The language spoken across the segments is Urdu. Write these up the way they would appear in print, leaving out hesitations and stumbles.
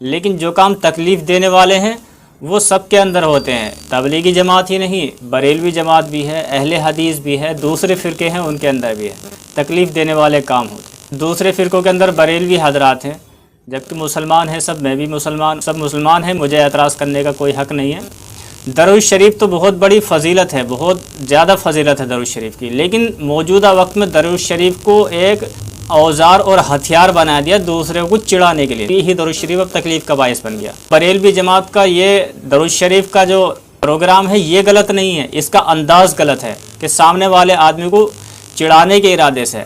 لیکن جو کام تکلیف دینے والے ہیں وہ سب کے اندر ہوتے ہیں. تبلیغی جماعت ہی نہیں، بریلوی جماعت بھی ہے، اہل حدیث بھی ہے، دوسرے فرقے ہیں ان کے اندر بھی ہے، تکلیف دینے والے کام ہوتے ہیں. دوسرے فرقوں کے اندر بریلوی حضرات ہیں، جبکہ مسلمان ہیں سب، میں بھی مسلمان، سب مسلمان ہیں، مجھے اعتراض کرنے کا کوئی حق نہیں ہے. درود شریف تو بہت بڑی فضیلت ہے، بہت زیادہ فضیلت ہے درود شریف کی، لیکن موجودہ وقت میں درود شریف کو ایک اوزار اور ہتھیار بنا دیا دوسرے کو چڑھانے کے لیے. یہی درود شریف اب تکلیف کا باعث بن گیا. بریلوی جماعت کا یہ درود شریف کا جو پروگرام ہے یہ غلط نہیں ہے، اس کا انداز غلط ہے کہ سامنے والے آدمی کو چڑھانے کے ارادے سے،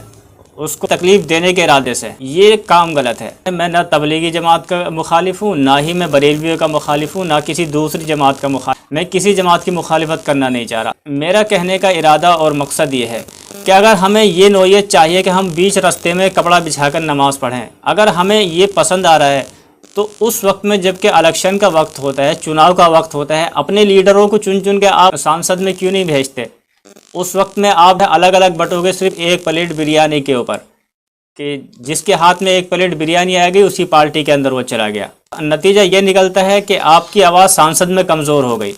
اس کو تکلیف دینے کے ارادے سے، یہ کام غلط ہے. میں نہ تبلیغی جماعت کا مخالف ہوں، نہ ہی میں بریلویوں کا مخالف ہوں، نہ کسی دوسری جماعت کا مخالف. میں کسی جماعت کی مخالفت کرنا نہیں چاہ رہا. میرا کہنے کا ارادہ اور مقصد یہ ہے کہ اگر ہمیں یہ نوعیت چاہیے کہ ہم بیچ راستے میں کپڑا بچھا کر نماز پڑھیں، اگر ہمیں یہ پسند آ رہا ہے تو اس وقت میں جب کہ الیکشن کا وقت ہوتا ہے، چناؤ کا وقت ہوتا ہے، اپنے لیڈروں کو چن چن کے آپ سانسد میں کیوں نہیں بھیجتے؟ اس وقت میں آپ الگ الگ بٹو گے صرف ایک پلیٹ بریانی کے اوپر، کہ جس کے ہاتھ میں ایک پلیٹ بریانی آ گئی اسی پارٹی کے اندر وہ چلا گیا. نتیجہ یہ نکلتا ہے کہ آپ کی آواز سانسد میں کمزور ہو گئی،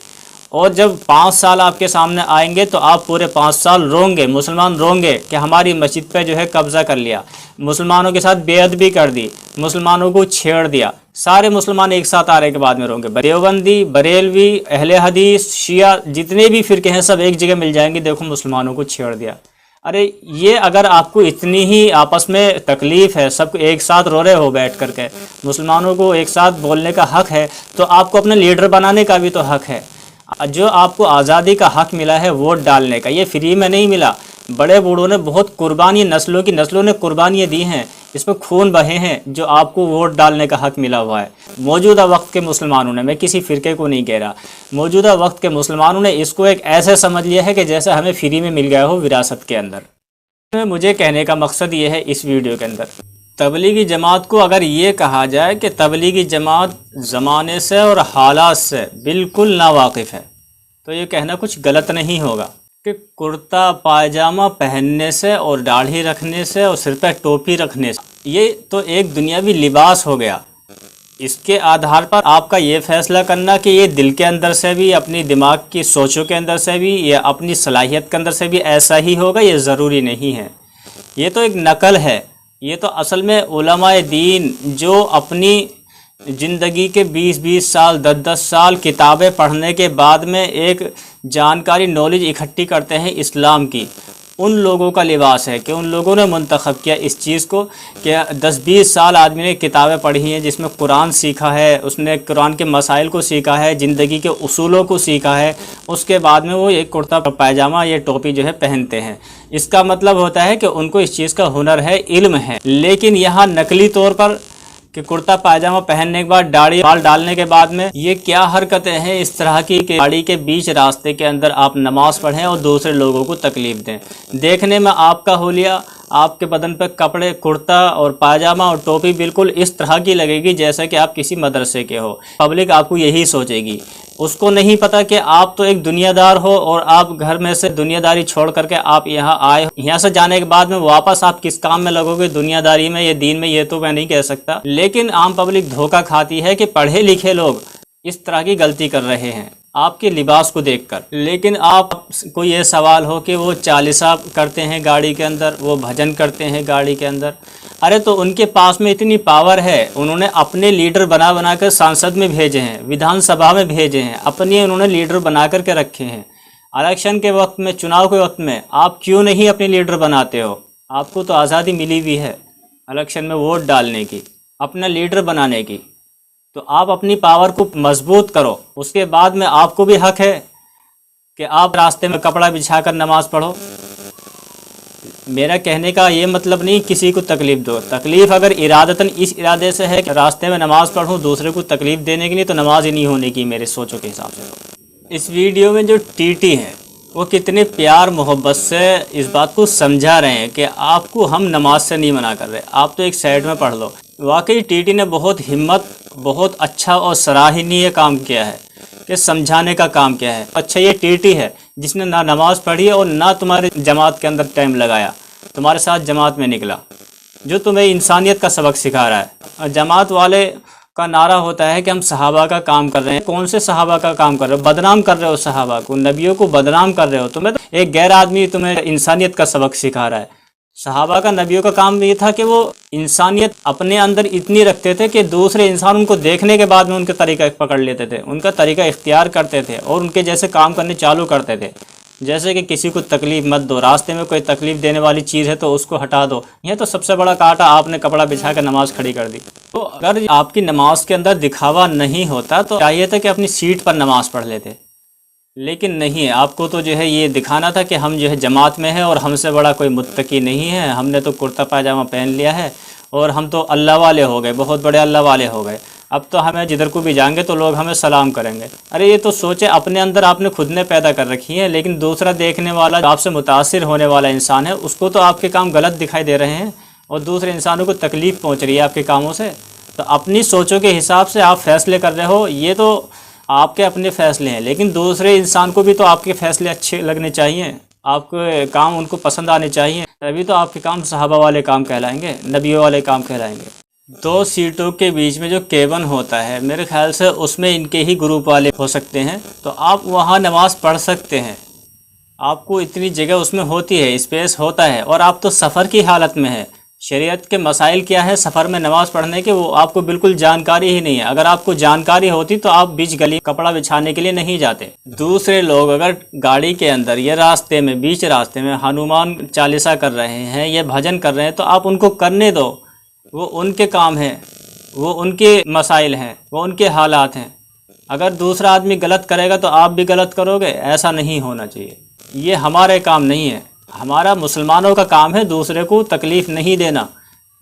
اور جب 5 سال آپ کے سامنے آئیں گے تو آپ پورے 5 سال روں گے، مسلمان روں گے کہ ہماری مسجد پہ جو ہے قبضہ کر لیا، مسلمانوں کے ساتھ بے ادبی کر دی، مسلمانوں کو چھیڑ دیا. سارے مسلمان ایک ساتھ آنے کے بعد میں روں گے. دیوبندی، بریلوی، اہل حدیث، شیعہ، جتنے بھی فرقے ہیں سب ایک جگہ مل جائیں گے، دیکھو مسلمانوں کو چھیڑ دیا. ارے یہ اگر آپ کو اتنی ہی آپس میں تکلیف ہے، سب کو ایک ساتھ رو رہے ہو بیٹھ کر کے، مسلمانوں کو ایک ساتھ بولنے کا حق ہے، تو آپ کو اپنا لیڈر بنانے کا بھی تو حق ہے. جو آپ کو آزادی کا حق ملا ہے ووٹ ڈالنے کا، یہ فری میں نہیں ملا. بڑے بوڑھوں نے بہت قربانی، نسلوں نے قربانیاں دی ہیں، اس میں خون بہے ہیں، جو آپ کو ووٹ ڈالنے کا حق ملا ہوا ہے. موجودہ وقت کے مسلمانوں نے، میں کسی فرقے کو نہیں کہہ رہا، موجودہ وقت کے مسلمانوں نے اس کو ایک ایسے سمجھ لیا ہے کہ جیسے ہمیں فری میں مل گیا ہو وراثت کے اندر. مجھے کہنے کا مقصد یہ ہے اس ویڈیو کے اندر، تبلیغی جماعت کو اگر یہ کہا جائے کہ تبلیغی جماعت زمانے سے اور حالات سے بالکل ناواقف ہے، تو یہ کہنا کچھ غلط نہیں ہوگا کہ کرتا پائجامہ پہننے سے اور داڑھی رکھنے سے اور سر پہ ٹوپی رکھنے سے یہ تو ایک دنیاوی لباس ہو گیا. اس کے آدھار پر آپ کا یہ فیصلہ کرنا کہ یہ دل کے اندر سے بھی، اپنی دماغ کی سوچوں کے اندر سے بھی، یا اپنی صلاحیت کے اندر سے بھی ایسا ہی ہوگا، یہ ضروری نہیں ہے. یہ تو ایک نقل ہے. یہ تو اصل میں علماء دین جو اپنی زندگی کے 20 سال 10 سال کتابیں پڑھنے کے بعد میں ایک جانکاری، نالج اکٹھی کرتے ہیں اسلام کی، ان لوگوں کا لباس ہے کہ ان لوگوں نے منتخب کیا اس چیز کو کہ 10-20 سال آدمی نے کتابیں پڑھی ہیں، جس میں قرآن سیکھا ہے، اس نے قرآن کے مسائل کو سیکھا ہے، زندگی کے اصولوں کو سیکھا ہے، اس کے بعد میں وہ ایک کرتا پائجامہ یا ٹوپی جو ہے پہنتے ہیں. اس کا مطلب ہوتا ہے کہ ان کو اس چیز کا ہنر ہے، علم ہے. لیکن یہاں نقلی طور پر کہ کرتا پائجامہ پہننے کے بعد داڑھی بال ڈالنے کے بعد میں یہ کیا حرکتیں ہیں اس طرح کی کہ گاڑی کے بیچ راستے کے اندر آپ نماز پڑھیں اور دوسرے لوگوں کو تکلیف دیں. دیکھنے میں آپ کا حلیہ، آپ کے بدن پہ کپڑے، کرتا اور پائجامہ اور ٹوپی بالکل اس طرح کی لگے گی جیسا کہ آپ کسی مدرسے کے ہو. پبلک آپ کو یہی سوچے گی. اس کو نہیں پتہ کہ آپ تو ایک دنیا دار ہو اور آپ گھر میں سے دنیا داری چھوڑ کر کے آپ یہاں آئے. یہاں سے جانے کے بعد میں واپس آپ کس کام میں لگو گے، دنیا داری میں یا دین میں، یہ تو میں نہیں کہہ سکتا. لیکن عام پبلک دھوکہ کھاتی ہے کہ پڑھے لکھے لوگ اس طرح کی غلطی کر رہے ہیں آپ کے لباس کو دیکھ کر. لیکن آپ کو یہ سوال ہو کہ وہ چالیسا کرتے ہیں گاڑی کے اندر، وہ بھجن کرتے ہیں گاڑی کے اندر. ارے تو ان کے پاس میں اتنی پاور ہے، انہوں نے اپنے لیڈر بنا کر سانسد میں بھیجے ہیں، ودھان سبھا میں بھیجے ہیں، اپنی انہوں نے لیڈر بنا کر کے رکھے ہیں. الیکشن کے وقت میں، چناؤ کے وقت میں آپ کیوں نہیں اپنے لیڈر بناتے ہو؟ آپ کو تو آزادی ملی ہوئی ہے الیکشن میں ووٹ ڈالنے کی، اپنا لیڈر بنانے کی. تو آپ اپنی پاور کو مضبوط کرو. اس کے بعد میں آپ کو بھی حق ہے کہ آپ راستے میں کپڑا بچھا کر نماز پڑھو. میرا کہنے کا یہ مطلب نہیں کسی کو تکلیف دو. تکلیف اگر ارادتاً اس ارادے سے ہے کہ راستے میں نماز پڑھوں دوسرے کو تکلیف دینے کے لیے، تو نماز ہی نہیں ہونے کی میرے سوچوں کے حساب سے. اس ویڈیو میں جو ٹی ٹی ہیں وہ کتنے پیار محبت سے اس بات کو سمجھا رہے ہیں کہ آپ کو ہم نماز سے نہیں منع کر رہے، آپ تو ایک سائڈ میں پڑھ لو. واقعی ٹی ٹی نے بہت ہمت، بہت اچھا اور سراہنیہ کام کیا ہے کہ سمجھانے کا کام کیا ہے. اچھا یہ ٹی ٹی ہے جس نے نہ نماز پڑھی اور نہ تمہارے جماعت کے اندر ٹائم لگایا، تمہارے ساتھ جماعت میں نکلا، جو تمہیں انسانیت کا سبق سکھا رہا ہے. اور جماعت والے کا نعرہ ہوتا ہے کہ ہم صحابہ کا کام کر رہے ہیں. کون سے صحابہ کا کام کر رہے ہو؟ بدنام کر رہے ہو صحابہ کو، نبیوں کو بدنام کر رہے ہو. تمہیں تو ایک غیر آدمی تمہیں انسانیت کا سبق سکھا رہا ہے. صحابہ کا، نبیوں کا کام یہ تھا کہ وہ انسانیت اپنے اندر اتنی رکھتے تھے کہ دوسرے انسان ان کو دیکھنے کے بعد میں ان کا طریقہ پکڑ لیتے تھے، ان کا طریقہ اختیار کرتے تھے اور ان کے جیسے کام کرنے چالو کرتے تھے. جیسے کہ کسی کو تکلیف مت دو، راستے میں کوئی تکلیف دینے والی چیز ہے تو اس کو ہٹا دو. یہ تو سب سے بڑا کاٹا آپ نے کپڑا بچھا کے نماز کھڑی کر دی. تو اگر آپ کی نماز کے اندر دکھاوا نہیں ہوتا تو چاہیے تھا کہ اپنی سیٹ پر نماز پڑھ لیتے، لیکن نہیں. آپ کو تو جو ہے یہ دکھانا تھا کہ ہم جو ہے جماعت میں ہیں اور ہم سے بڑا کوئی متقی نہیں ہے، ہم نے تو کرتا پاجامہ پہن لیا ہے اور ہم تو اللہ والے ہو گئے، بہت بڑے اللہ والے ہو گئے. اب تو ہمیں جدھر کو بھی جائیں گے تو لوگ ہمیں سلام کریں گے. ارے یہ تو سوچے اپنے اندر آپ نے خود نے پیدا کر رکھی ہے، لیکن دوسرا دیکھنے والا جو آپ سے متاثر ہونے والا انسان ہے اس کو تو آپ کے کام غلط دکھائی دے رہے ہیں اور دوسرے انسانوں کو تکلیف پہنچ رہی ہے آپ کے کاموں سے. تو اپنی سوچوں کے حساب سے آپ فیصلے کر رہے ہو، یہ تو آپ کے اپنے فیصلے ہیں، لیکن دوسرے انسان کو بھی تو آپ کے فیصلے اچھے لگنے چاہیے، آپ کے کام ان کو پسند آنے چاہیے، تبھی تو آپ کے کام صحابہ والے کام کہلائیں گے، نبیوں والے کام کہلائیں گے. 2 سیٹوں کے بیچ میں جو کیبن ہوتا ہے میرے خیال سے اس میں ان کے ہی گروپ والے ہو سکتے ہیں، تو آپ وہاں نماز پڑھ سکتے ہیں. آپ کو اتنی جگہ اس میں ہوتی ہے، اسپیس ہوتا ہے، اور آپ تو سفر کی حالت میں ہے. شریعت کے مسائل کیا ہے سفر میں نماز پڑھنے کے، وہ آپ کو بالکل جانکاری ہی نہیں ہے. اگر آپ کو جانکاری ہوتی تو آپ بیچ گلی کپڑا بچھانے کے لیے نہیں جاتے. دوسرے لوگ اگر گاڑی کے اندر یا راستے میں، بیچ راستے میں ہنومان چالیسا کر رہے ہیں یا بھجن کر رہے ہیں تو آپ ان کو کرنے دو، وہ ان کے کام ہیں، وہ ان کے مسائل ہیں، وہ ان کے حالات ہیں. اگر دوسرا آدمی غلط کرے گا تو آپ بھی غلط کرو گے، ایسا نہیں ہونا چاہیے. یہ ہمارے کام نہیں ہے. ہمارا مسلمانوں کا کام ہے دوسرے کو تکلیف نہیں دینا،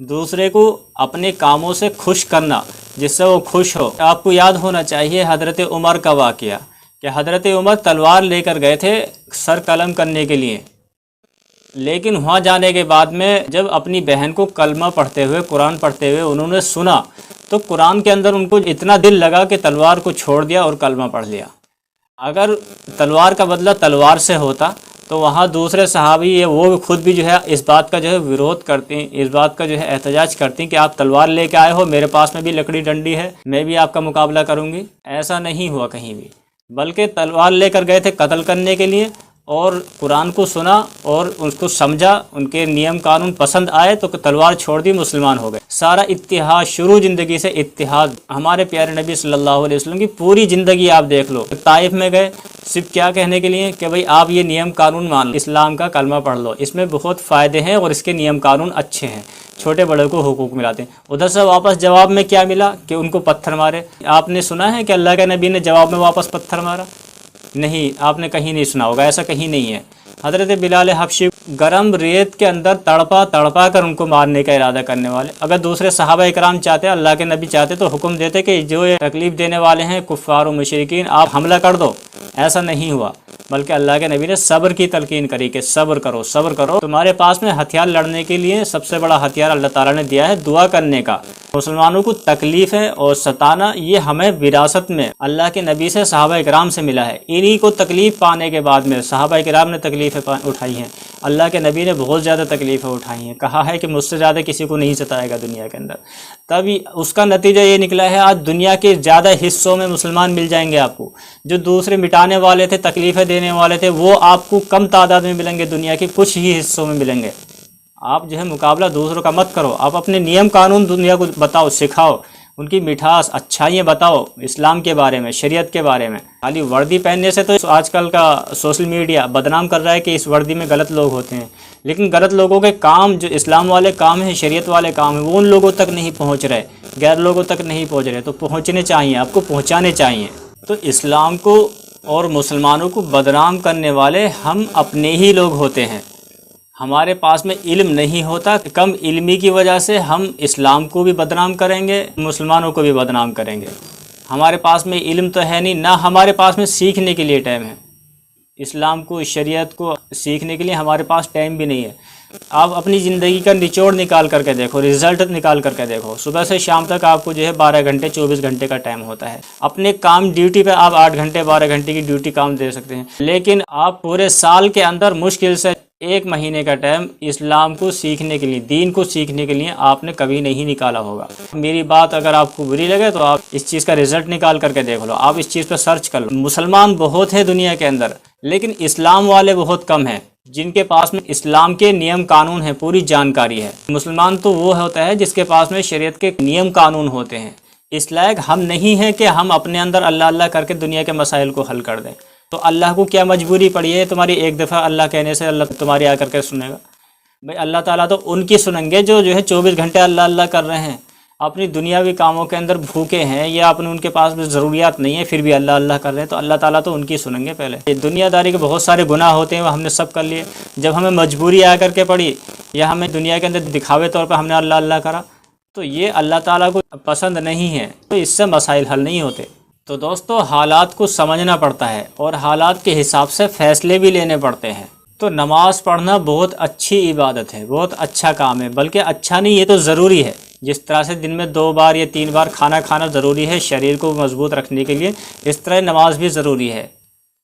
دوسرے کو اپنے کاموں سے خوش کرنا جس سے وہ خوش ہو. آپ کو یاد ہونا چاہیے حضرت عمر کا واقعہ کہ حضرت عمر تلوار لے کر گئے تھے سر قلم کرنے کے لیے، لیکن وہاں جانے کے بعد میں جب اپنی بہن کو کلمہ پڑھتے ہوئے، قرآن پڑھتے ہوئے انہوں نے سنا تو قرآن کے اندر ان کو اتنا دل لگا کہ تلوار کو چھوڑ دیا اور کلمہ پڑھ لیا. اگر تلوار کا بدلہ تلوار سے ہوتا تو وہاں دوسرے صحابی وہ خود بھی جو ہے اس بات کا جو ہے ویرودھ کرتے ہیں، اس بات کا جو ہے احتجاج کرتے ہیں کہ آپ تلوار لے کے آئے ہو، میرے پاس میں بھی لکڑی ڈنڈی ہے، میں بھی آپ کا مقابلہ کروں گی. ایسا نہیں ہوا کہیں بھی، بلکہ تلوار لے کر گئے تھے قتل کرنے کے لیے، اور قرآن کو سنا اور اس کو سمجھا، ان کے نیم قانون پسند آئے تو تلوار چھوڑ دی، مسلمان ہو گئے. سارا اتحاد شروع زندگی سے اتحاد. ہمارے پیارے نبی صلی اللہ علیہ وسلم کی پوری زندگی آپ دیکھ لو، طائف میں گئے صرف کیا کہنے کے لیے کہ بھئی آپ یہ نیم قانون مان لو، اسلام کا کلمہ پڑھ لو، اس میں بہت فائدے ہیں اور اس کے نیم قانون اچھے ہیں، چھوٹے بڑے کو حقوق ملاتے ہیں. ادھر سے واپس جواب میں کیا ملا کہ ان کو پتھر مارے. آپ نے سنا ہے کہ اللہ کے نبی نے جواب میں واپس پتھر مارا؟ نہیں، آپ نے کہیں نہیں سنا ہوگا، ایسا کہیں نہیں ہے. حضرت بلال حبشی گرم ریت کے اندر تڑپا کر ان کو مارنے کا ارادہ کرنے والے. اگر دوسرے صحابہ اکرام چاہتے، اللہ کے نبی چاہتے تو حکم دیتے کہ جو یہ تکلیف دینے والے ہیں کفار و مشرکین، آپ حملہ کر دو. ایسا نہیں ہوا، بلکہ اللہ کے نبی نے صبر کی تلقین کری کہ صبر کرو، صبر کرو. تمہارے پاس میں ہتھیار لڑنے کے لیے سب سے بڑا ہتھیار اللہ تعالیٰ نے دیا ہے دعا کرنے کا. مسلمانوں کو تکلیفیں اور ستانا یہ ہمیں وراثت میں اللہ کے نبی سے، صحابہ اکرام سے ملا ہے. انہی کو تکلیف پانے کے بعد میں صحابہ اکرام نے تکلیفیں اٹھائی ہیں. اللہ کے نبی نے بہت زیادہ تکلیفیں اٹھائی ہیں، کہا ہے کہ مجھ سے زیادہ کسی کو نہیں ستائے گا دنیا کے اندر. تب اس کا نتیجہ یہ نکلا ہے آج دنیا کے زیادہ حصوں میں مسلمان مل جائیں گے آپ کو. جو دوسرے مٹانے والے تھے، تکلیفیں دینے والے تھے، وہ آپ کو کم تعداد میں ملیں گے، دنیا کے کچھ ہی حصوں میں ملیں گے. آپ جو ہے مقابلہ دوسروں کا مت کرو، آپ اپنے نیم قانون دنیا کو بتاؤ، سکھاؤ، ان کی مٹھاس اچھائیاں بتاؤ اسلام کے بارے میں، شریعت کے بارے میں. خالی وردی پہننے سے تو آج کل کا سوشل میڈیا بدنام کر رہا ہے کہ اس وردی میں غلط لوگ ہوتے ہیں، لیکن غلط لوگوں کے کام جو اسلام والے کام ہیں، شریعت والے کام ہیں، وہ ان لوگوں تک نہیں پہنچ رہے، غیر لوگوں تک نہیں پہنچ رہے. تو پہنچنے چاہیے، آپ کو پہنچانے چاہیے. تو اسلام کو اور مسلمانوں کو بدنام کرنے والے ہم اپنے ہی لوگ ہوتے ہیں. ہمارے پاس میں علم نہیں ہوتا، کم علمی کی وجہ سے ہم اسلام کو بھی بدنام کریں گے، مسلمانوں کو بھی بدنام کریں گے. ہمارے پاس میں علم تو ہے نہیں، نہ ہمارے پاس میں سیکھنے کے لیے ٹائم ہے. اسلام کو، شریعت کو سیکھنے کے لیے ہمارے پاس ٹائم بھی نہیں ہے. آپ اپنی زندگی کا نچوڑ نکال کر کے دیکھو، رزلٹ نکال کر کے دیکھو. صبح سے شام تک آپ کو جو ہے 12 گھنٹے 24 گھنٹے کا ٹائم ہوتا ہے. اپنے کام ڈیوٹی پہ آپ 8 گھنٹے 12 گھنٹے کی ڈیوٹی کام دے سکتے ہیں، لیکن آپ پورے سال کے اندر مشکل سے 1 مہینے کا ٹائم اسلام کو سیکھنے کے لیے، دین کو سیکھنے کے لیے آپ نے کبھی نہیں نکالا ہوگا۔ میری بات اگر آپ کو بری لگے تو آپ اس چیز کا رزلٹ نکال کر کے دیکھ لو، آپ اس چیز پہ سرچ کر لو۔ مسلمان بہت ہیں دنیا کے اندر، لیکن اسلام والے بہت کم ہیں جن کے پاس میں اسلام کے نیم قانون ہیں، پوری جانکاری ہے۔ مسلمان تو وہ ہوتا ہے جس کے پاس میں شریعت کے نیم قانون ہوتے ہیں۔ اس لائق ہم نہیں ہیں کہ ہم اپنے اندر اللہ اللہ کر کے دنیا کے مسائل کو حل کر دیں۔ تو اللہ کو کیا مجبوری پڑی ہے تمہاری ایک دفعہ اللہ کہنے سے اللہ تمہاری آ کر کے سنے گا؟ بھئی اللہ تعالیٰ تو ان کی سنیں گے جو 24 گھنٹے اللہ اللہ کر رہے ہیں، اپنی دنیاوی کاموں کے اندر بھوکے ہیں یا اپنے ان کے پاس بھی ضروریات نہیں ہے پھر بھی اللہ اللہ کر رہے ہیں، تو اللہ تعالیٰ تو ان کی سنیں گے پہلے۔ یہ دنیا داری کے بہت سارے گناہ ہوتے ہیں وہ ہم نے سب کر لیے، جب ہمیں مجبوری آ کر کے پڑی یا ہمیں دنیا کے اندر دکھاوے طور پر ہم نے اللہ اللہ کرا، تو یہ اللہ تعالیٰ کو پسند نہیں ہے، تو اس سے مسائل حل نہیں ہوتے۔ تو دوستو حالات کو سمجھنا پڑتا ہے اور حالات کے حساب سے فیصلے بھی لینے پڑتے ہیں۔ تو نماز پڑھنا بہت اچھی عبادت ہے، بہت اچھا کام ہے، بلکہ اچھا نہیں یہ تو ضروری ہے۔ جس طرح سے دن میں 2 بار یا 3 بار کھانا کھانا ضروری ہے شریر کو مضبوط رکھنے کے لیے، اس طرح نماز بھی ضروری ہے۔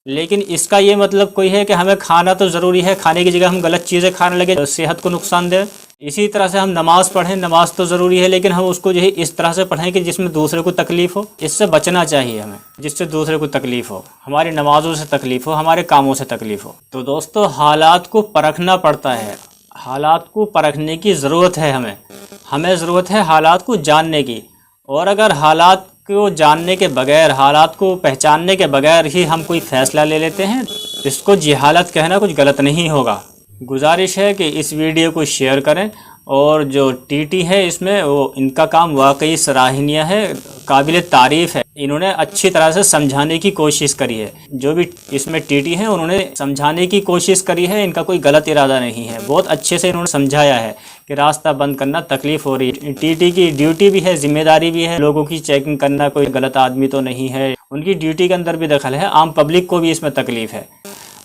لیکن اس کا یہ مطلب کوئی ہے کہ ہمیں کھانا تو ضروری ہے، کھانے کی جگہ ہم غلط چیزیں کھانے لگے صحت کو نقصان دے۔ اسی طرح سے ہم نماز پڑھیں، نماز تو ضروری ہے لیکن ہم اس کو اس طرح سے پڑھیں کہ جس میں دوسرے کو تکلیف ہو۔ اس سے بچنا چاہیے ہمیں، جس سے دوسرے کو تکلیف ہو، ہماری نمازوں سے تکلیف ہو، ہمارے کاموں سے تکلیف ہو۔ تو دوستو حالات کو پرکھنا پڑتا ہے، حالات کو پرکھنے کی ضرورت ہے ہمیں ضرورت ہے حالات کو جاننے کی۔ اور اگر حالات کو جاننے کے بغیر، حالات کو پہچاننے کے بغیر ہی ہم کوئی فیصلہ لے لیتے ہیں، اس کو جہالت کہنا کچھ غلط نہیں ہوگا۔ گزارش ہے کہ اس ویڈیو کو شیئر کریں، اور جو ٹی ٹی ہے اس میں وہ ان کا کام واقعی سراہنیہ ہے، قابل تعریف ہے۔ انہوں نے اچھی طرح سے سمجھانے کی کوشش کری ہے، جو بھی اس میں ٹی ٹی ہیں انہوں نے سمجھانے کی کوشش کری ہے، ان کا کوئی غلط ارادہ نہیں ہے، بہت اچھے سے انہوں نے سمجھایا ہے کہ راستہ بند کرنا تکلیف ہو رہی ہے۔ ٹی ٹی کی ڈیوٹی بھی ہے، ذمہ داری بھی ہے، لوگوں کی چیکنگ کرنا، کوئی غلط آدمی تو نہیں ہے، ان کی ڈیوٹی کے اندر بھی دخل ہے، عام پبلک کو بھی اس میں تکلیف ہے۔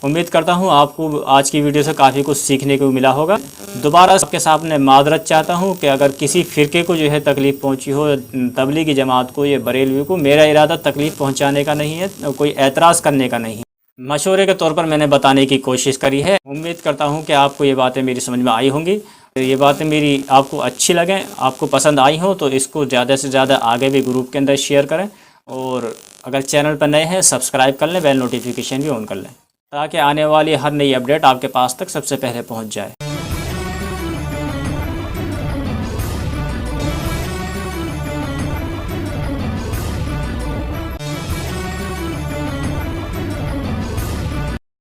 امید کرتا ہوں آپ کو آج کی ویڈیو سے کافی کچھ سیکھنے کو ملا ہوگا۔ دوبارہ آپ کے سامنے معذرت چاہتا ہوں کہ اگر کسی فرقے کو تکلیف پہنچی ہو، تبلیغی جماعت کو یا بریلوی کو، میرا ارادہ تکلیف پہنچانے کا نہیں ہے، کوئی اعتراض کرنے کا نہیں ہے، مشورے کے طور پر میں نے بتانے کی کوشش کری ہے۔ امید کرتا ہوں کہ آپ کو یہ باتیں میری سمجھ میں آئی ہوں گی، یہ باتیں میری آپ کو اچھی لگیں، آپ کو پسند آئی ہوں تو اس کو زیادہ سے زیادہ آگے بھی گروپ کے اندر شیئر کریں، اور اگر چینل پر نئے ہیں سبسکرائب کر لیں، بیل نوٹیفیکیشن بھی آن کر لیں، تاکہ آنے والی ہر نئی اپڈیٹ آپ کے پاس تک سب سے پہلے پہنچ جائے۔